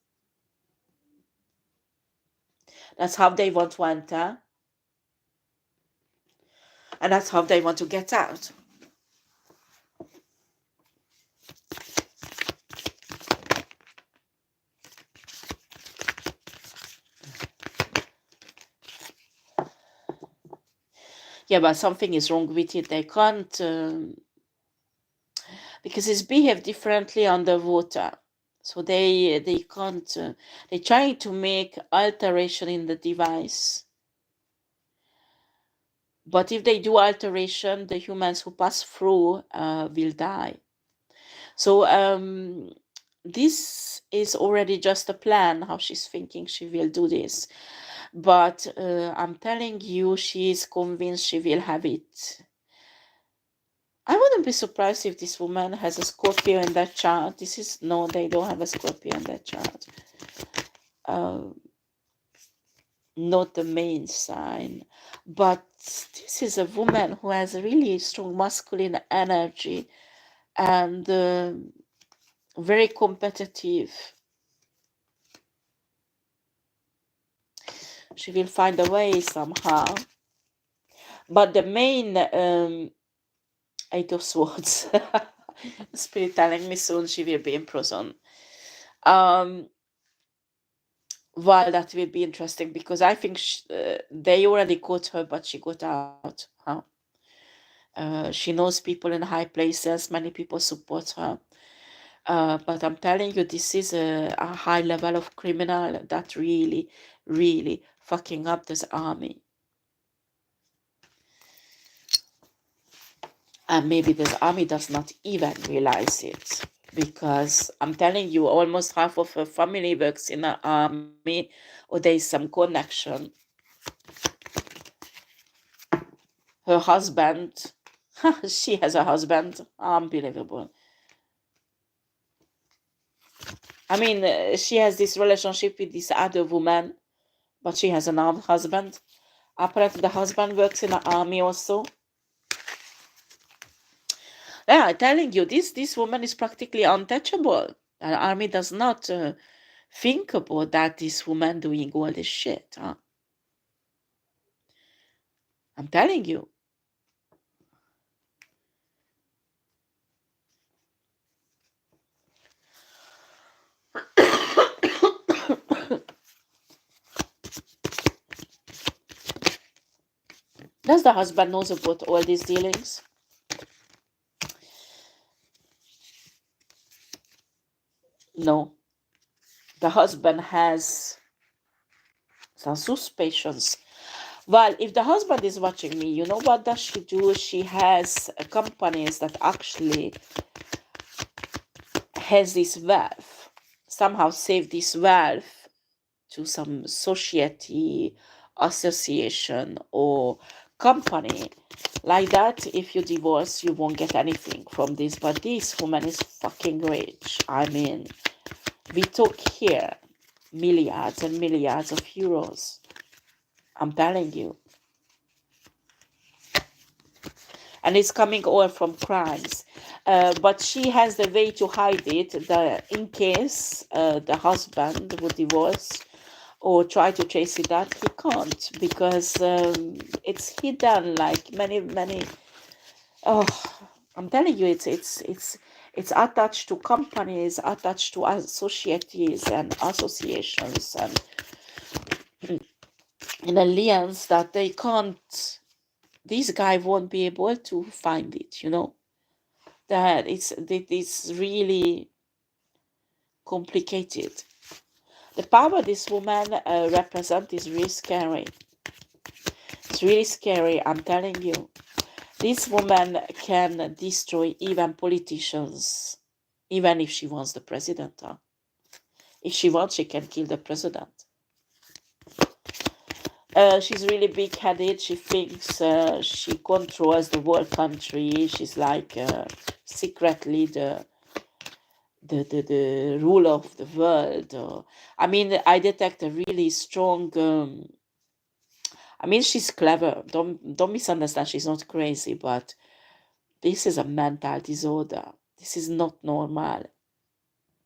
That's how they want to enter, and that's how they want to get out. Yeah, but something is wrong with it. They can't, because it's behave differently underwater. So they can't. They trying to make alteration in the device. But if they do alteration, the humans who pass through will die. So this is already just a plan how she's thinking she will do this. But I'm telling you, she is convinced she will have it. I wouldn't be surprised if this woman has a Scorpio in that chart. No, they don't have a Scorpio in that chart. Not the main sign. But this is a woman who has a really strong masculine energy and very competitive. She will find a way somehow. But the main Eight of Swords. Spirit telling me soon she will be in prison. Well, that will be interesting because I think they already caught her, but she got out. Huh? She knows people in high places. Many people support her. But I'm telling you, this is a high level of criminal that really, really fucking up this army. And maybe this army does not even realize it. Because I'm telling you, almost half of her family works in the army, or there is some connection. Her husband, she has a husband, unbelievable. I mean, she has this relationship with this other woman, but she has an armed husband. Apparently, the husband works in the army also. Yeah, I'm telling you, this woman is practically untouchable. The army does not think about that this woman doing all this shit. Huh? I'm telling you. Does the husband knows about all these dealings? No. The husband has some suspicions. Well, if the husband is watching me, you know what does she do? She has companies that actually has this wealth, somehow save this wealth to some society, association, or company like that. If you divorce, you won't get anything from this. But this woman is fucking rich. I mean, we talk here milliards and milliards of euros. I'm telling you. And it's coming all from crimes. But she has the way to hide it, in case the husband would divorce or try to chase it out, he can't, because it's hidden like many. Oh, I'm telling you, it's attached to companies, attached to societies and associations, and in alliance that they can't. This guy won't be able to find it. That it's really complicated. The power this woman represents is really scary. It's really scary, I'm telling you. This woman can destroy even politicians, even if she wants the president. If she wants, she can kill the president. She's really big-headed. She thinks she controls the whole country. She's like secretly the ruler of the world. I mean, I detect a really strong. I mean, she's clever. Don't misunderstand. She's not crazy, but this is a mental disorder. This is not normal.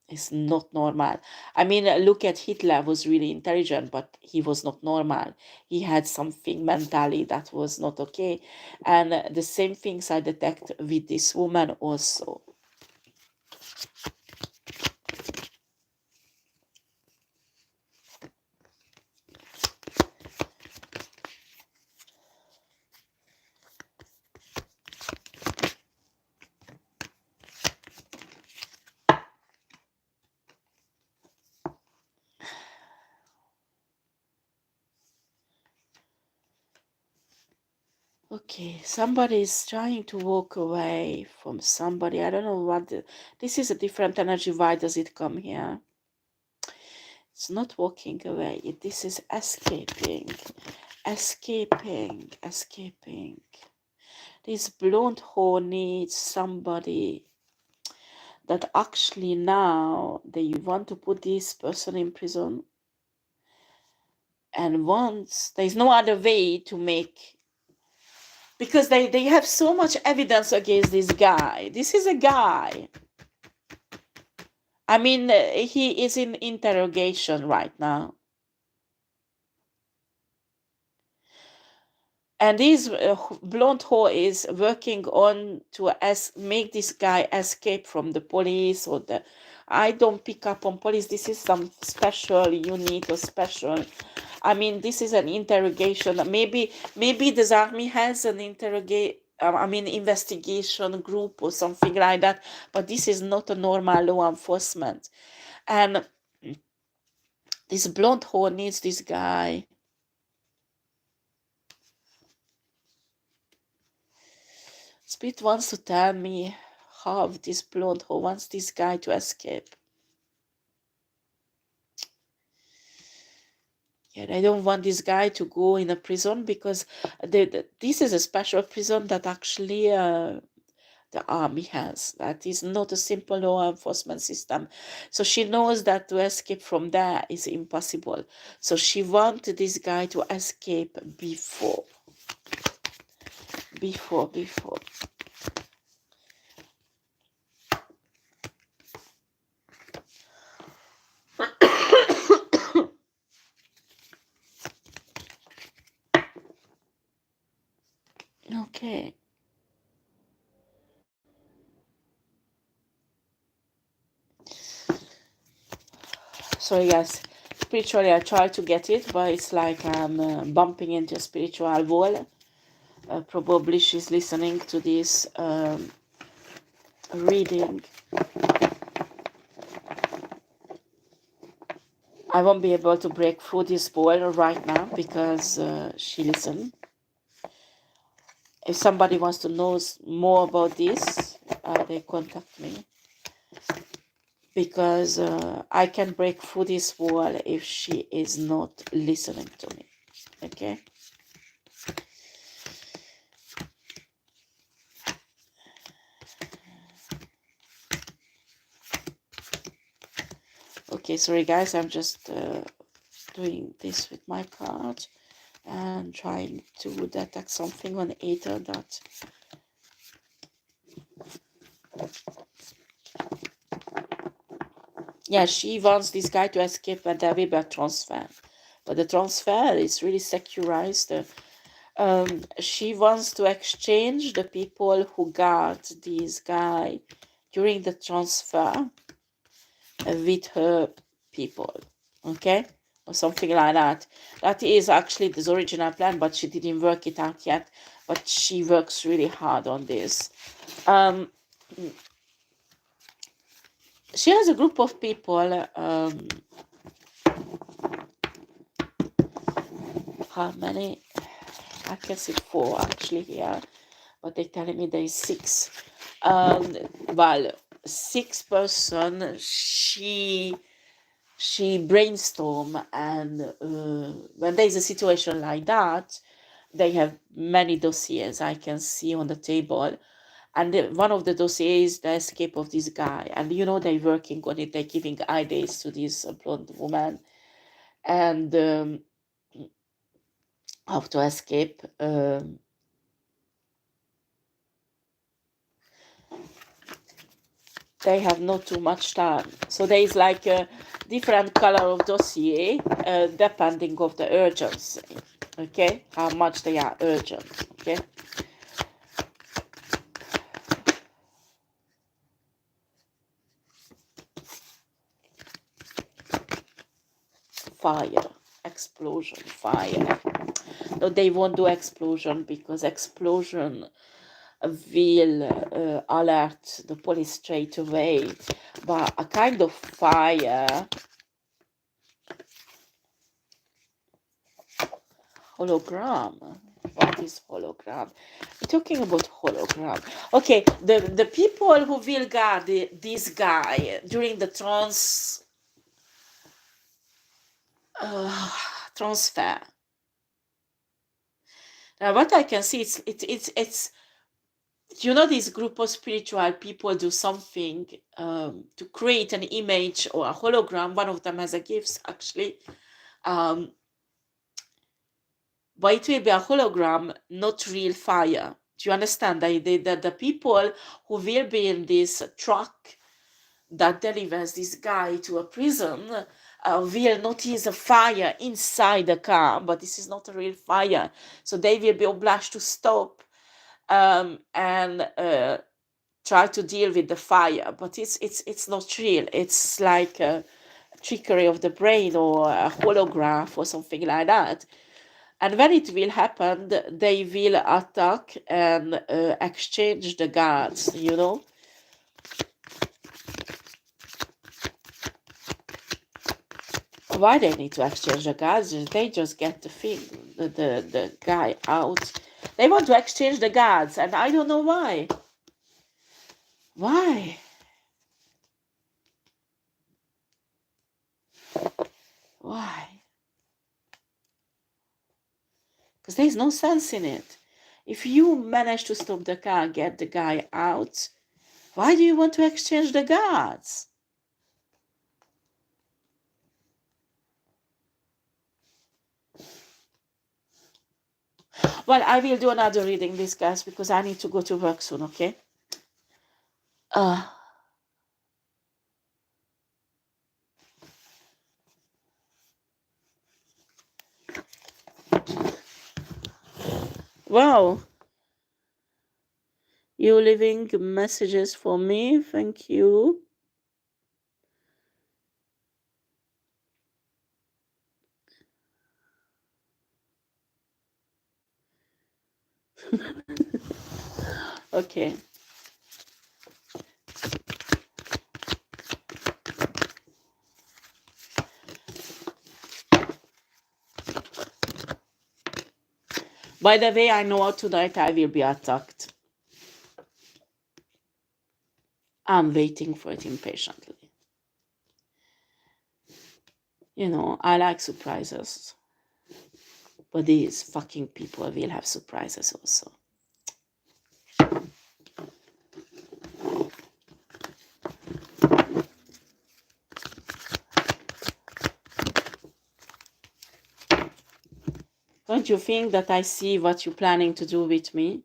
It's not normal. I mean, look at Hitler, was really intelligent, but he was not normal. He had something mentally that was not okay. And the same things I detect with this woman also. Okay, somebody is trying to walk away from somebody. I don't know what. This is a different energy. Why does it come here? It's not walking away. This is escaping. Escaping. This blonde whore needs somebody that actually now they want to put this person in prison. And once there's no other way to make, because they have so much evidence against this guy. This is a guy. I mean, he is in interrogation right now. And this blonde whore is working on to make this guy escape from the police, or I don't pick up on police. This is some special unit or special. I mean, this is an interrogation. Maybe this army has an investigation group or something like that. But this is not a normal law enforcement. And this blonde whore needs this guy. Spirit wants to tell me how this blonde whore wants this guy to escape. Yeah, I don't want this guy to go in a prison, because this is a special prison that actually the army has. That is not a simple law enforcement system. So she knows that to escape from there is impossible. So she wants this guy to escape before. Okay. Sorry guys, spiritually I try to get it, but it's like I'm bumping into a spiritual wall. Probably she's listening to this reading. I won't be able to break through this wall right now because she listened. If somebody wants to know more about this, they contact me. because I can break through this wall if she is not listening to me. Okay. Okay, sorry guys, I'm just doing this with my card and trying to detect something on ether that yeah, she wants this guy to escape and there will be a transfer, but the transfer is really securized. She wants to exchange the people who guard this guy during the transfer with her people, okay, or something like that. That is actually the original plan, but she didn't work it out yet, but she works really hard on this. She has a group of people, how many? I can see 4 actually here, but they're telling me there is 6. Well, 6 person she brainstorm, and when there is a situation like that, they have many dossiers I can see on the table, and one of the dossiers is the escape of this guy, and they're working on it. They're giving ideas to this blonde woman, and how to escape. They have not too much time, so there is like a different color of dossier depending of the urgency, okay, how much they are urgent, okay. Fire, explosion, fire. No, they won't do explosion because explosion will alert the police straight away, but a kind of fire. Hologram. What is hologram? We're talking about hologram. Okay, the people who will guard this guy during the transfer. Now, what I can see, it's this group of spiritual people do something to create an image or a hologram. One of them has a gift actually. But it will be a hologram, not real fire. Do you understand? The people who will be in this truck that delivers this guy to a prison will notice a fire inside the car, but this is not a real fire. So they will be obliged to stop and try to deal with the fire. But it's not real. It's like a trickery of the brain or a holograph or something like that. And when it will happen, they will attack and exchange the guards, Why they need to exchange the guards? They just get the thing, the guy out. They want to exchange the guards, and I don't know why. Why? Why? Because there's no sense in it. If you manage to stop the car, get the guy out, why do you want to exchange the guards? Well, I will do another reading, this guys, because I need to go to work soon, okay? Wow. You leaving messages for me. Thank you. Okay. By the way, I know tonight I will be attacked. I'm waiting for it impatiently. You know, I like surprises. But these fucking people will have surprises also. Don't you think that I see what you're planning to do with me?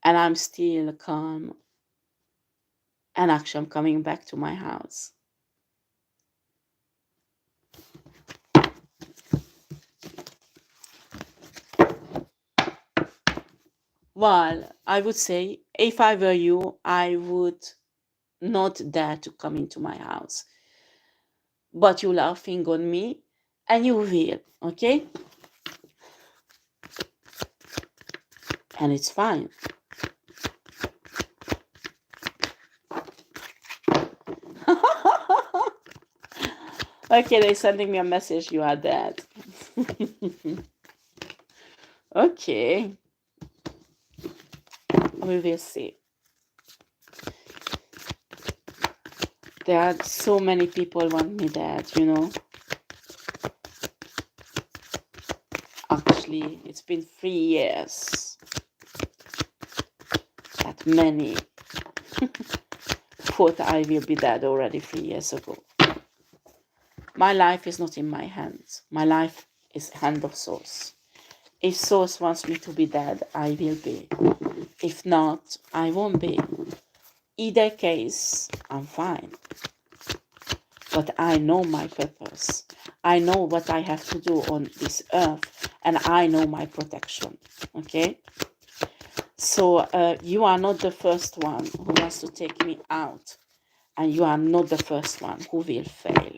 And I'm still calm. And actually, I'm coming back to my house. Well, I would say, if I were you, I would not dare to come into my house. But you're laughing on me, and you will, okay? And it's fine. Okay, they're sending me a message, you are dead. Okay. We will see. There are so many people want me dead, you know. Actually, it's been 3 years that many thought I will be dead already 3 years ago. My life is not in my hands. My life is hand of Source. If Source wants me to be dead, I will be. If not, I won't be. Either case, I'm fine. But I know my purpose. I know what I have to do on this earth, and I know my protection. Okay? So you are not the first one who wants to take me out, and you are not the first one who will fail.